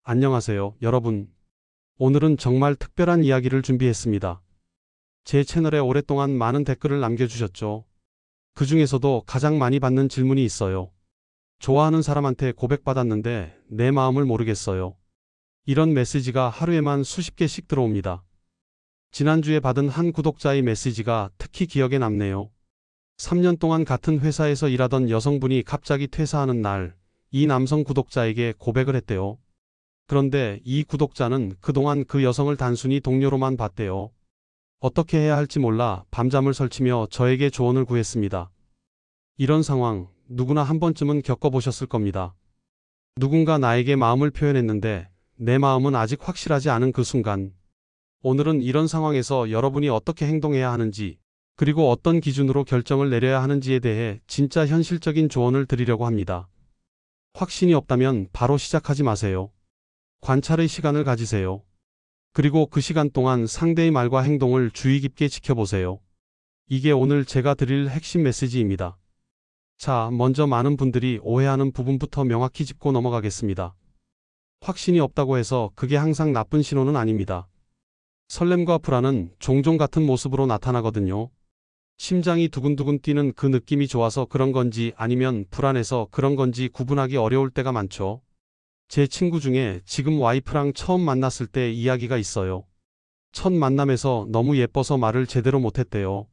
안녕하세요, 여러분. 오늘은 정말 특별한 이야기를 준비했습니다. 제 채널에 오랫동안 많은 댓글을 남겨주셨죠. 그 중에서도 가장 많이 받는 질문이 있어요. 좋아하는 사람한테 고백받았는데 내 마음을 모르겠어요. 이런 메시지가 하루에만 수십 개씩 들어옵니다. 지난주에 받은 한 구독자의 메시지가 특히 기억에 남네요. 3년 동안 같은 회사에서 일하던 여성분이 갑자기 퇴사하는 날, 이 남성 구독자에게 고백을 했대요. 그런데 이 구독자는 그동안 그 여성을 단순히 동료로만 봤대요. 어떻게 해야 할지 몰라 밤잠을 설치며 저에게 조언을 구했습니다. 이런 상황 누구나 한 번쯤은 겪어보셨을 겁니다. 누군가 나에게 마음을 표현했는데 내 마음은 아직 확실하지 않은 그 순간. 오늘은 이런 상황에서 여러분이 어떻게 행동해야 하는지, 그리고 어떤 기준으로 결정을 내려야 하는지에 대해 진짜 현실적인 조언을 드리려고 합니다. 확신이 없다면 바로 시작하지 마세요. 관찰의 시간을 가지세요. 그리고 그 시간 동안 상대의 말과 행동을 주의 깊게 지켜보세요. 이게 오늘 제가 드릴 핵심 메시지입니다. 자, 먼저 많은 분들이 오해하는 부분부터 명확히 짚고 넘어가겠습니다. 확신이 없다고 해서 그게 항상 나쁜 신호는 아닙니다. 설렘과 불안은 종종 같은 모습으로 나타나거든요. 심장이 두근두근 뛰는 그 느낌이 좋아서 그런 건지 아니면 불안해서 그런 건지 구분하기 어려울 때가 많죠. 제 친구 중에 지금 와이프랑 처음 만났을 때 이야기가 있어요. 첫 만남에서 너무 예뻐서 말을 제대로 못했대요.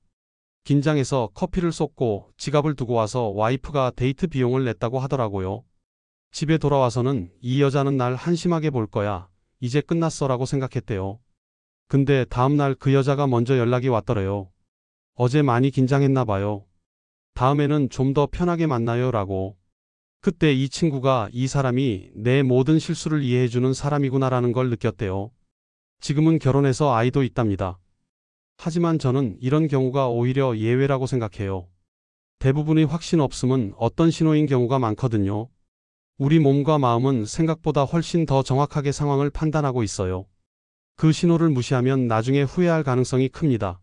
긴장해서 커피를 쏟고 지갑을 두고 와서 와이프가 데이트 비용을 냈다고 하더라고요. 집에 돌아와서는 이 여자는 날 한심하게 볼 거야. 이제 끝났어라고 생각했대요. 근데 다음날 그 여자가 먼저 연락이 왔더래요. 어제 많이 긴장했나 봐요. 다음에는 좀 더 편하게 만나요 라고. 그때 이 친구가 이 사람이 내 모든 실수를 이해해주는 사람이구나라는 걸 느꼈대요. 지금은 결혼해서 아이도 있답니다. 하지만 저는 이런 경우가 오히려 예외라고 생각해요. 대부분의 확신 없음은 어떤 신호인 경우가 많거든요. 우리 몸과 마음은 생각보다 훨씬 더 정확하게 상황을 판단하고 있어요. 그 신호를 무시하면 나중에 후회할 가능성이 큽니다.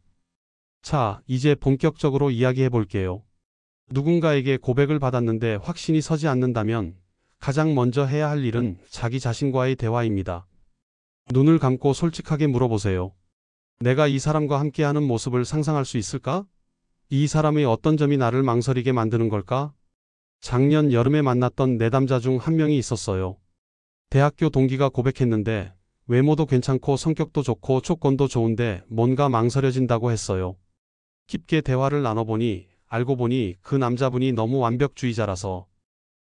자, 이제 본격적으로 이야기해 볼게요. 누군가에게 고백을 받았는데 확신이 서지 않는다면 가장 먼저 해야 할 일은 자기 자신과의 대화입니다. 눈을 감고 솔직하게 물어보세요. 내가 이 사람과 함께하는 모습을 상상할 수 있을까? 이 사람의 어떤 점이 나를 망설이게 만드는 걸까? 작년 여름에 만났던 내담자 중 한 명이 있었어요. 대학교 동기가 고백했는데 외모도 괜찮고 성격도 좋고 조건도 좋은데 뭔가 망설여진다고 했어요. 깊게 대화를 나눠보니 알고 보니 그 남자분이 너무 완벽주의자라서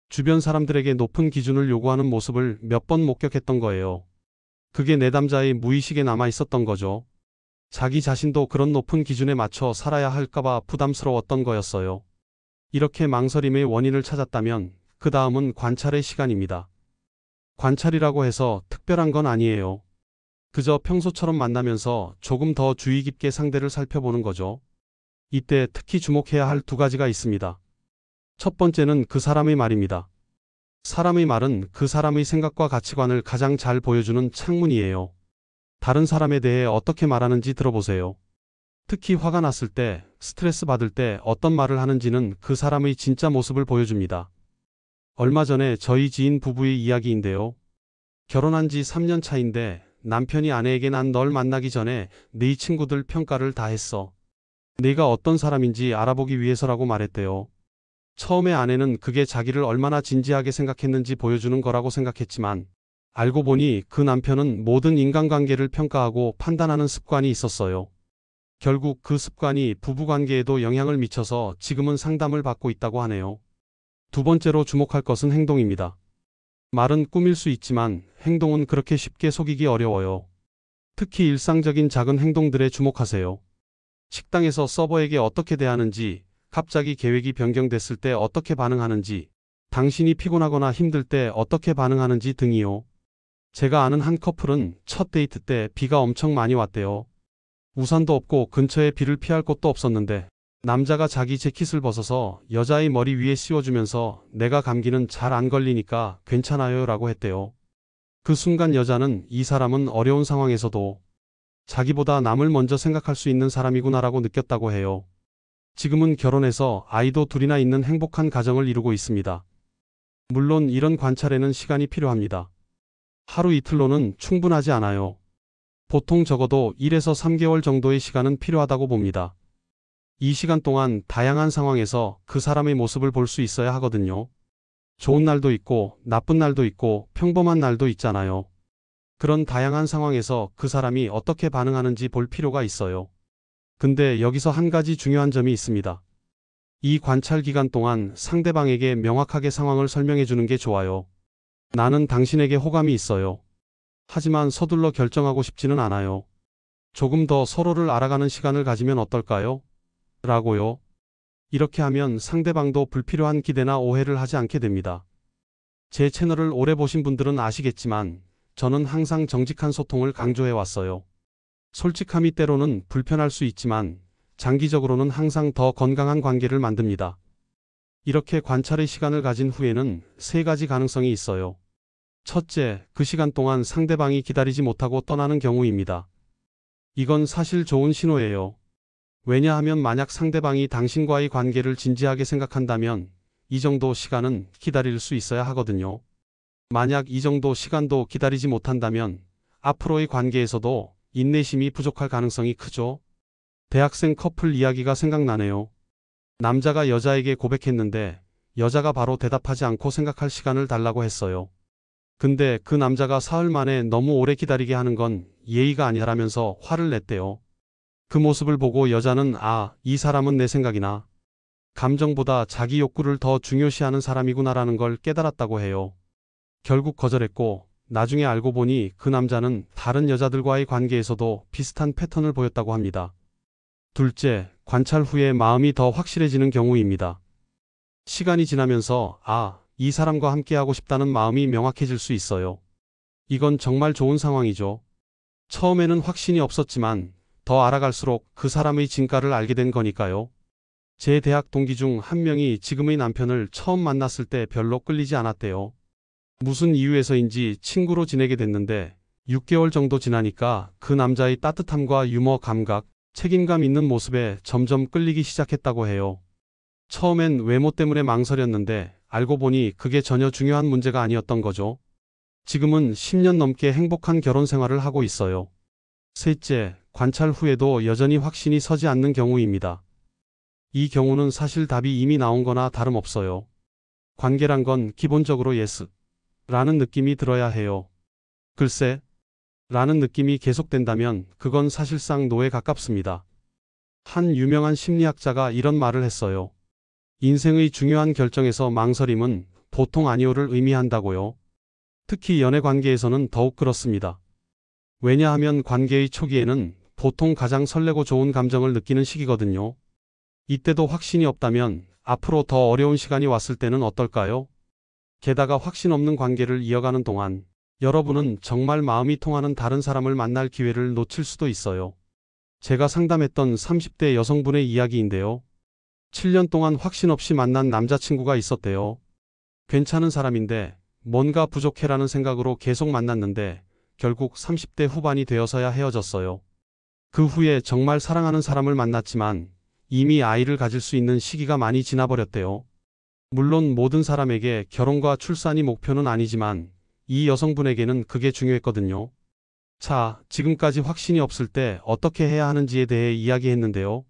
주변 사람들에게 높은 기준을 요구하는 모습을 몇 번 목격했던 거예요. 그게 내담자의 무의식에 남아 있었던 거죠. 자기 자신도 그런 높은 기준에 맞춰 살아야 할까봐 부담스러웠던 거였어요. 이렇게 망설임의 원인을 찾았다면 그 다음은 관찰의 시간입니다. 관찰이라고 해서 특별한 건 아니에요. 그저 평소처럼 만나면서 조금 더 주의 깊게 상대를 살펴보는 거죠. 이때 특히 주목해야 할 두 가지가 있습니다. 첫 번째는 그 사람의 말입니다. 사람의 말은 그 사람의 생각과 가치관을 가장 잘 보여주는 창문이에요. 다른 사람에 대해 어떻게 말하는지 들어보세요. 특히 화가 났을 때, 스트레스 받을 때 어떤 말을 하는지는 그 사람의 진짜 모습을 보여줍니다. 얼마 전에 저희 지인 부부의 이야기인데요. 결혼한 지 3년 차인데 남편이 아내에게 난 널 만나기 전에 네 친구들 평가를 다 했어. 내가 어떤 사람인지 알아보기 위해서라고 말했대요. 처음에 아내는 그게 자기를 얼마나 진지하게 생각했는지 보여주는 거라고 생각했지만 알고 보니 그 남편은 모든 인간관계를 평가하고 판단하는 습관이 있었어요. 결국 그 습관이 부부관계에도 영향을 미쳐서 지금은 상담을 받고 있다고 하네요. 두 번째로 주목할 것은 행동입니다. 말은 꾸밀 수 있지만 행동은 그렇게 쉽게 속이기 어려워요. 특히 일상적인 작은 행동들에 주목하세요. 식당에서 서버에게 어떻게 대하는지, 갑자기 계획이 변경됐을 때 어떻게 반응하는지, 당신이 피곤하거나 힘들 때 어떻게 반응하는지 등이요. 제가 아는 한 커플은 첫 데이트 때 비가 엄청 많이 왔대요. 우산도 없고 근처에 비를 피할 곳도 없었는데 남자가 자기 재킷을 벗어서 여자의 머리 위에 씌워주면서 내가 감기는 잘 안 걸리니까 괜찮아요 라고 했대요. 그 순간 여자는 이 사람은 어려운 상황에서도 자기보다 남을 먼저 생각할 수 있는 사람이구나라고 느꼈다고 해요. 지금은 결혼해서 아이도 둘이나 있는 행복한 가정을 이루고 있습니다. 물론 이런 관찰에는 시간이 필요합니다. 하루 이틀로는 충분하지 않아요. 보통 적어도 1에서 3개월 정도의 시간은 필요하다고 봅니다. 이 시간 동안 다양한 상황에서 그 사람의 모습을 볼 수 있어야 하거든요. 좋은 날도 있고 나쁜 날도 있고 평범한 날도 있잖아요. 그런 다양한 상황에서 그 사람이 어떻게 반응하는지 볼 필요가 있어요. 근데 여기서 한 가지 중요한 점이 있습니다. 이 관찰 기간 동안 상대방에게 명확하게 상황을 설명해 주는 게 좋아요. 나는 당신에게 호감이 있어요. 하지만 서둘러 결정하고 싶지는 않아요. 조금 더 서로를 알아가는 시간을 가지면 어떨까요? 라고요. 이렇게 하면 상대방도 불필요한 기대나 오해를 하지 않게 됩니다. 제 채널을 오래 보신 분들은 아시겠지만 저는 항상 정직한 소통을 강조해 왔어요. 솔직함이 때로는 불편할 수 있지만 장기적으로는 항상 더 건강한 관계를 만듭니다. 이렇게 관찰의 시간을 가진 후에는 세 가지 가능성이 있어요. 첫째, 그 시간 동안 상대방이 기다리지 못하고 떠나는 경우입니다. 이건 사실 좋은 신호예요. 왜냐하면 만약 상대방이 당신과의 관계를 진지하게 생각한다면 이 정도 시간은 기다릴 수 있어야 하거든요. 만약 이 정도 시간도 기다리지 못한다면 앞으로의 관계에서도 인내심이 부족할 가능성이 크죠. 대학생 커플 이야기가 생각나네요. 남자가 여자에게 고백했는데 여자가 바로 대답하지 않고 생각할 시간을 달라고 했어요. 근데 그 남자가 사흘 만에 너무 오래 기다리게 하는 건 예의가 아니라면서 화를 냈대요. 그 모습을 보고 여자는 이 사람은 내 생각이나 감정보다 자기 욕구를 더 중요시하는 사람이구나라는 걸 깨달았다고 해요. 결국 거절했고 나중에 알고 보니 그 남자는 다른 여자들과의 관계에서도 비슷한 패턴을 보였다고 합니다. 둘째, 관찰 후에 마음이 더 확실해지는 경우입니다. 시간이 지나면서 이 사람과 함께하고 싶다는 마음이 명확해질 수 있어요. 이건 정말 좋은 상황이죠. 처음에는 확신이 없었지만 더 알아갈수록 그 사람의 진가를 알게 된 거니까요. 제 대학 동기 중 한 명이 지금의 남편을 처음 만났을 때 별로 끌리지 않았대요. 무슨 이유에서인지 친구로 지내게 됐는데 6개월 정도 지나니까 그 남자의 따뜻함과 유머 감각, 책임감 있는 모습에 점점 끌리기 시작했다고 해요. 처음엔 외모 때문에 망설였는데 알고 보니 그게 전혀 중요한 문제가 아니었던 거죠. 지금은 10년 넘게 행복한 결혼 생활을 하고 있어요. 셋째, 관찰 후에도 여전히 확신이 서지 않는 경우입니다. 이 경우는 사실 답이 이미 나온 거나 다름없어요. 관계란 건 기본적으로 예스 라는 느낌이 들어야 해요. 글쎄 라는 느낌이 계속된다면 그건 사실상 노에 가깝습니다. 한 유명한 심리학자가 이런 말을 했어요. 인생의 중요한 결정에서 망설임은 보통 아니오를 의미한다고요. 특히 연애 관계에서는 더욱 그렇습니다. 왜냐하면 관계의 초기에는 보통 가장 설레고 좋은 감정을 느끼는 시기거든요. 이때도 확신이 없다면 앞으로 더 어려운 시간이 왔을 때는 어떨까요? 게다가 확신 없는 관계를 이어가는 동안 여러분은 정말 마음이 통하는 다른 사람을 만날 기회를 놓칠 수도 있어요. 제가 상담했던 30대 여성분의 이야기인데요. 7년 동안 확신 없이 만난 남자친구가 있었대요. 괜찮은 사람인데 뭔가 부족해라는 생각으로 계속 만났는데 결국 30대 후반이 되어서야 헤어졌어요. 그 후에 정말 사랑하는 사람을 만났지만 이미 아이를 가질 수 있는 시기가 많이 지나버렸대요. 물론 모든 사람에게 결혼과 출산이 목표는 아니지만 이 여성분에게는 그게 중요했거든요. 자, 지금까지 확신이 없을 때 어떻게 해야 하는지에 대해 이야기했는데요.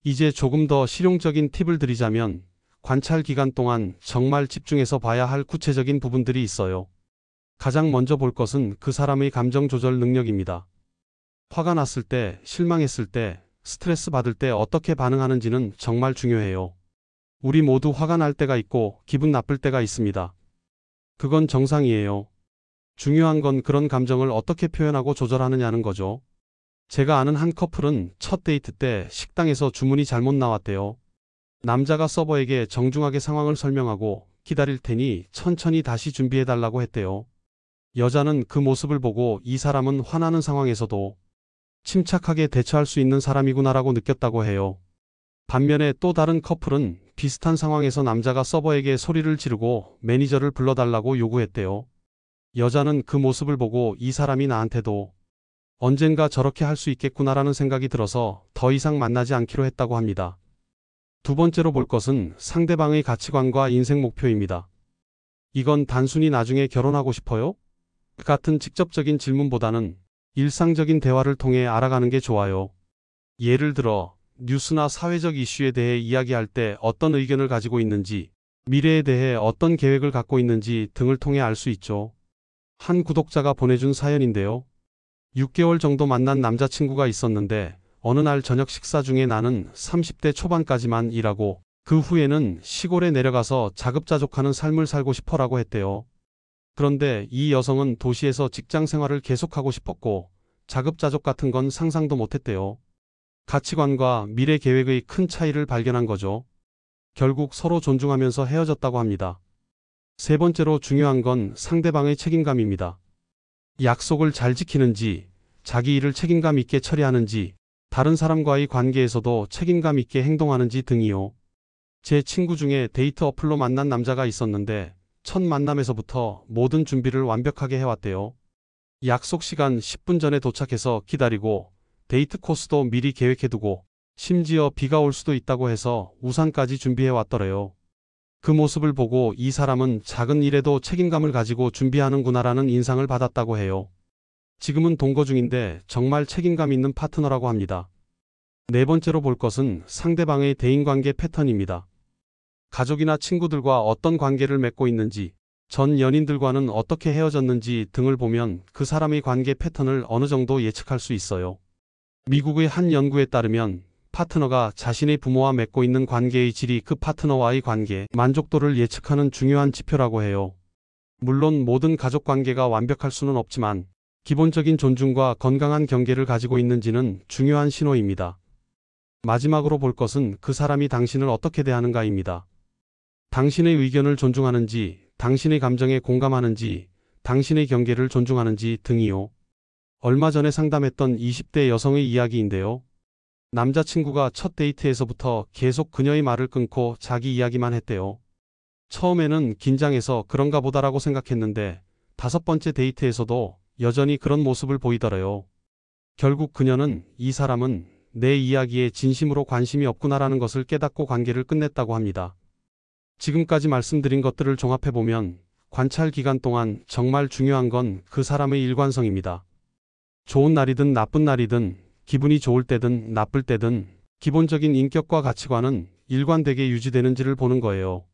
이제 조금 더 실용적인 팁을 드리자면 관찰 기간 동안 정말 집중해서 봐야 할 구체적인 부분들이 있어요. 가장 먼저 볼 것은 그 사람의 감정 조절 능력입니다. 화가 났을 때, 실망했을 때, 스트레스 받을 때 어떻게 반응하는지는 정말 중요해요. 우리 모두 화가 날 때가 있고 기분 나쁠 때가 있습니다. 그건 정상이에요. 중요한 건 그런 감정을 어떻게 표현하고 조절하느냐는 거죠. 제가 아는 한 커플은 첫 데이트 때 식당에서 주문이 잘못 나왔대요. 남자가 서버에게 정중하게 상황을 설명하고 기다릴 테니 천천히 다시 준비해달라고 했대요. 여자는 그 모습을 보고 이 사람은 화나는 상황에서도 침착하게 대처할 수 있는 사람이구나라고 느꼈다고 해요. 반면에 또 다른 커플은 비슷한 상황에서 남자가 서버에게 소리를 지르고 매니저를 불러달라고 요구했대요. 여자는 그 모습을 보고 이 사람이 나한테도 언젠가 저렇게 할 수 있겠구나라는 생각이 들어서 더 이상 만나지 않기로 했다고 합니다. 두 번째로 볼 것은 상대방의 가치관과 인생 목표입니다. 이건 단순히 나중에 결혼하고 싶어요? 같은 직접적인 질문보다는 일상적인 대화를 통해 알아가는 게 좋아요. 예를 들어, 뉴스나 사회적 이슈에 대해 이야기할 때 어떤 의견을 가지고 있는지, 미래에 대해 어떤 계획을 갖고 있는지 등을 통해 알 수 있죠. 한 구독자가 보내준 사연인데요. 6개월 정도 만난 남자친구가 있었는데 어느 날 저녁 식사 중에 나는 30대 초반까지만 일하고 그 후에는 시골에 내려가서 자급자족하는 삶을 살고 싶어라고 했대요. 그런데 이 여성은 도시에서 직장 생활을 계속하고 싶었고 자급자족 같은 건 상상도 못했대요. 가치관과 미래 계획의 큰 차이를 발견한 거죠. 결국 서로 존중하면서 헤어졌다고 합니다. 세 번째로 중요한 건 상대방의 책임감입니다. 약속을 잘 지키는지, 자기 일을 책임감 있게 처리하는지, 다른 사람과의 관계에서도 책임감 있게 행동하는지 등이요. 제 친구 중에 데이트 어플로 만난 남자가 있었는데 첫 만남에서부터 모든 준비를 완벽하게 해왔대요. 약속 시간 10분 전에 도착해서 기다리고 데이트 코스도 미리 계획해두고 심지어 비가 올 수도 있다고 해서 우산까지 준비해왔더래요. 그 모습을 보고 이 사람은 작은 일에도 책임감을 가지고 준비하는구나라는 인상을 받았다고 해요. 지금은 동거 중인데 정말 책임감 있는 파트너라고 합니다. 네 번째로 볼 것은 상대방의 대인관계 패턴입니다. 가족이나 친구들과 어떤 관계를 맺고 있는지, 전 연인들과는 어떻게 헤어졌는지 등을 보면 그 사람의 관계 패턴을 어느 정도 예측할 수 있어요. 미국의 한 연구에 따르면 파트너가 자신의 부모와 맺고 있는 관계의 질이 그 파트너와의 관계 만족도를 예측하는 중요한 지표라고 해요. 물론 모든 가족 관계가 완벽할 수는 없지만 기본적인 존중과 건강한 경계를 가지고 있는지는 중요한 신호입니다. 마지막으로 볼 것은 그 사람이 당신을 어떻게 대하는가입니다. 당신의 의견을 존중하는지, 당신의 감정에 공감하는지, 당신의 경계를 존중하는지 등이요. 얼마 전에 상담했던 20대 여성의 이야기인데요. 남자친구가 첫 데이트에서부터 계속 그녀의 말을 끊고 자기 이야기만 했대요. 처음에는 긴장해서 그런가 보다라고 생각했는데 5번째 데이트에서도 여전히 그런 모습을 보이더래요. 결국 그녀는 이 사람은 내 이야기에 진심으로 관심이 없구나라는 것을 깨닫고 관계를 끝냈다고 합니다. 지금까지 말씀드린 것들을 종합해보면 관찰 기간 동안 정말 중요한 건 그 사람의 일관성입니다. 좋은 날이든 나쁜 날이든 기분이 좋을 때든 나쁠 때든 기본적인 인격과 가치관은 일관되게 유지되는지를 보는 거예요.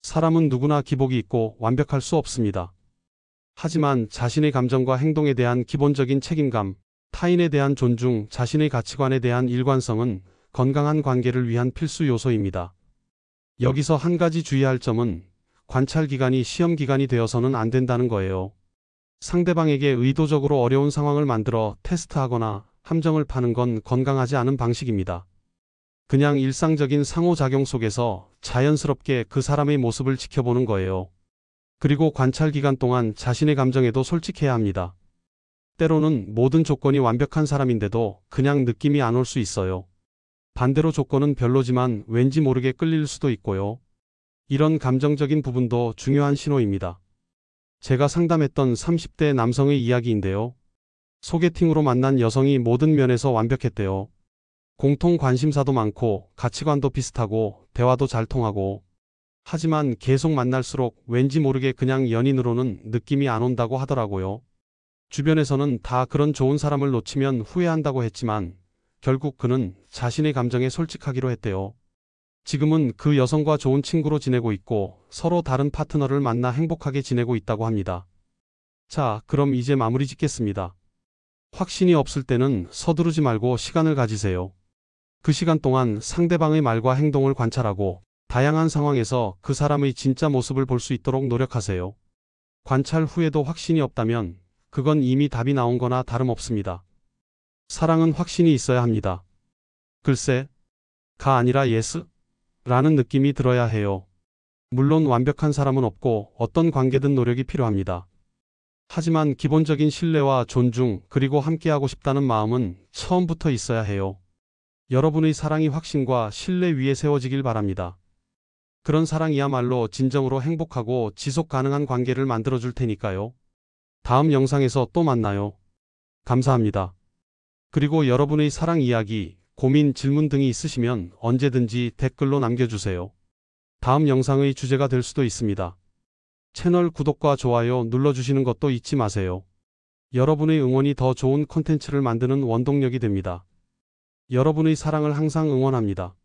사람은 누구나 기복이 있고 완벽할 수 없습니다. 하지만 자신의 감정과 행동에 대한 기본적인 책임감, 타인에 대한 존중, 자신의 가치관에 대한 일관성은 건강한 관계를 위한 필수 요소입니다. 여기서 한 가지 주의할 점은 관찰 기간이 시험 기간이 되어서는 안 된다는 거예요. 상대방에게 의도적으로 어려운 상황을 만들어 테스트하거나 함정을 파는 건 건강하지 않은 방식입니다. 그냥 일상적인 상호작용 속에서 자연스럽게 그 사람의 모습을 지켜보는 거예요. 그리고 관찰 기간 동안 자신의 감정에도 솔직해야 합니다. 때로는 모든 조건이 완벽한 사람인데도 그냥 느낌이 안 올 수 있어요. 반대로 조건은 별로지만 왠지 모르게 끌릴 수도 있고요. 이런 감정적인 부분도 중요한 신호입니다. 제가 상담했던 30대 남성의 이야기인데요. 소개팅으로 만난 여성이 모든 면에서 완벽했대요. 공통 관심사도 많고 가치관도 비슷하고 대화도 잘 통하고, 하지만 계속 만날수록 왠지 모르게 그냥 연인으로는 느낌이 안 온다고 하더라고요. 주변에서는 다 그런 좋은 사람을 놓치면 후회한다고 했지만 결국 그는 자신의 감정에 솔직하기로 했대요. 지금은 그 여성과 좋은 친구로 지내고 있고 서로 다른 파트너를 만나 행복하게 지내고 있다고 합니다. 자, 그럼 이제 마무리 짓겠습니다. 확신이 없을 때는 서두르지 말고 시간을 가지세요. 그 시간 동안 상대방의 말과 행동을 관찰하고 다양한 상황에서 그 사람의 진짜 모습을 볼 수 있도록 노력하세요. 관찰 후에도 확신이 없다면 그건 이미 답이 나온 거나 다름없습니다. 사랑은 확신이 있어야 합니다. 글쎄, 가 아니라 예스? 라는 느낌이 들어야 해요. 물론 완벽한 사람은 없고 어떤 관계든 노력이 필요합니다. 하지만 기본적인 신뢰와 존중 그리고 함께하고 싶다는 마음은 처음부터 있어야 해요. 여러분의 사랑이 확신과 신뢰 위에 세워지길 바랍니다. 그런 사랑이야말로 진정으로 행복하고 지속 가능한 관계를 만들어줄 테니까요. 다음 영상에서 또 만나요. 감사합니다. 그리고 여러분의 사랑 이야기, 고민, 질문 등이 있으시면 언제든지 댓글로 남겨주세요. 다음 영상의 주제가 될 수도 있습니다. 채널 구독과 좋아요 눌러주시는 것도 잊지 마세요. 여러분의 응원이 더 좋은 콘텐츠를 만드는 원동력이 됩니다. 여러분의 사랑을 항상 응원합니다.